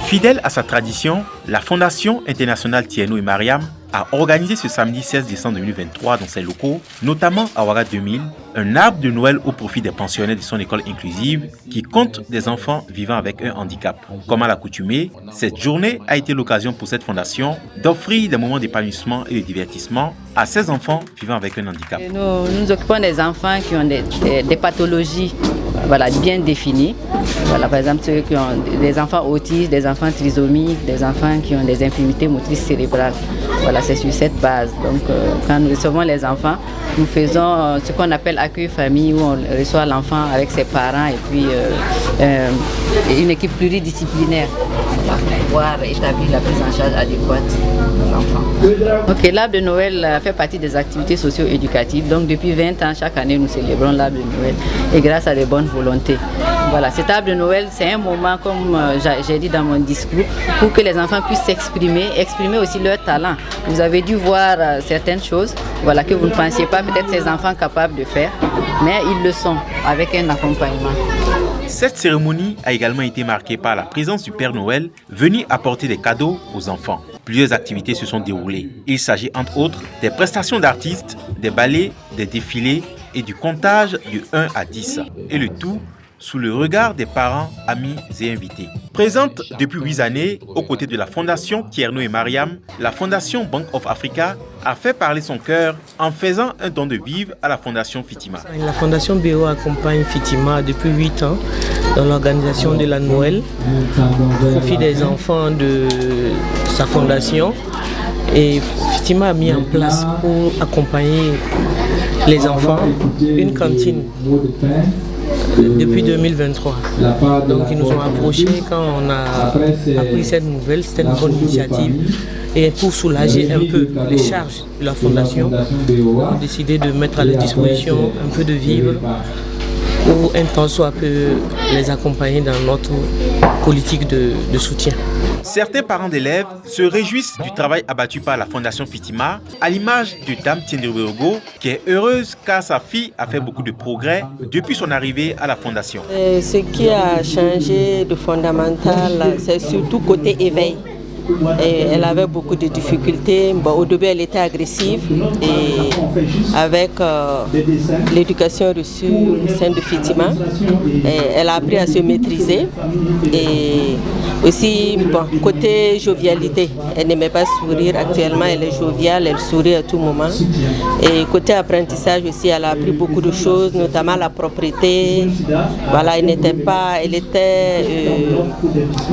Fidèle à sa tradition, la Fondation internationale Thierno et Mariam a organisé ce samedi 16 décembre 2023 dans ses locaux, notamment à Ouaga 2000, un arbre de Noël au profit des pensionnaires de son école inclusive qui compte des enfants vivant avec un handicap. Comme à l'accoutumée, cette journée a été l'occasion pour cette fondation d'offrir des moments d'épanouissement et de divertissement à ces enfants vivant avec un handicap. Nous nous occupons des enfants qui ont des pathologies bien définies. Par exemple, ceux qui ont des enfants autistes, des enfants trisomiques, des enfants qui ont des infirmités motrices cérébrales. C'est sur cette base. Donc, quand nous recevons les enfants, nous faisons ce qu'on appelle accueil famille, où on reçoit l'enfant avec ses parents et puis une équipe pluridisciplinaire pour pouvoir établir la prise en charge adéquate de l'enfant. Ok, l'arbre de Noël fait partie des activités socio-éducatives. Donc, depuis 20 ans, chaque année, nous célébrons l'arbre de Noël et grâce à des bonnes volontés. Cet arbre de Noël, c'est un moment, comme j'ai dit dans mon discours, pour que les enfants puissent exprimer aussi leur talent. Vous avez dû voir certaines choses que vous ne pensiez pas peut-être ces enfants capables de faire, mais ils le sont avec un accompagnement. Cette cérémonie a également été marquée par la présence du Père Noël venu apporter des cadeaux aux enfants. Plusieurs activités se sont déroulées. Il s'agit entre autres des prestations d'artistes, des ballets, des défilés et du comptage de 1 à 10. Et le tout sous le regard des parents, amis et invités. Présente depuis 8 années aux côtés de la Fondation Thierno et Mariam, la Fondation Bank of Africa a fait parler son cœur en faisant un don de vivre à la Fondation Fitima. La Fondation BO accompagne Fitima depuis 8 ans dans l'organisation de la Noël au profit des enfants de sa fondation. Et Fitima a mis en place pour accompagner les enfants une cantine depuis 2023. Donc ils nous ont approchés quand on a appris cette nouvelle, c'était une bonne initiative. Et pour soulager un peu les charges de la fondation, on a décidé de mettre à leur disposition un peu de vivres pour un temps soit peu les accompagner dans notre politique de soutien. Certains parents d'élèves se réjouissent du travail abattu par la Fondation Fitima, à l'image de Dame Tiendreberogo, qui est heureuse car sa fille a fait beaucoup de progrès depuis son arrivée à la Fondation. Ce qui a changé de fondamental, c'est surtout côté éveil. Et elle avait beaucoup de difficultés. Au début, elle était agressive et avec l'éducation reçue au sein de Fitima, elle a appris à se maîtriser. Et aussi, côté jovialité, elle n'aimait pas sourire. Actuellement, elle est joviale, elle sourit à tout moment. Et côté apprentissage aussi, elle a appris beaucoup de choses, notamment la propriété. Elle était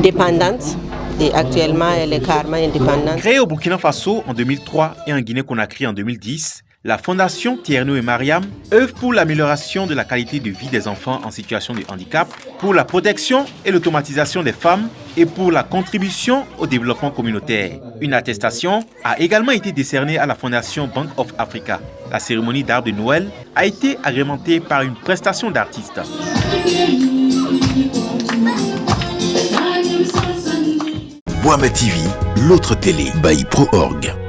dépendante. Et actuellement, elle est carrément indépendante. Créée au Burkina Faso en 2003 et en Guinée-Conakry en 2010, la Fondation Thierno et Mariam œuvre pour l'amélioration de la qualité de vie des enfants en situation de handicap, pour la protection et l'automatisation des femmes et pour la contribution au développement communautaire. Une attestation a également été décernée à la Fondation Bank of Africa. La cérémonie d'arbre de Noël a été agrémentée par une prestation d'artistes. Boama TV, l'autre télé by Pro Org.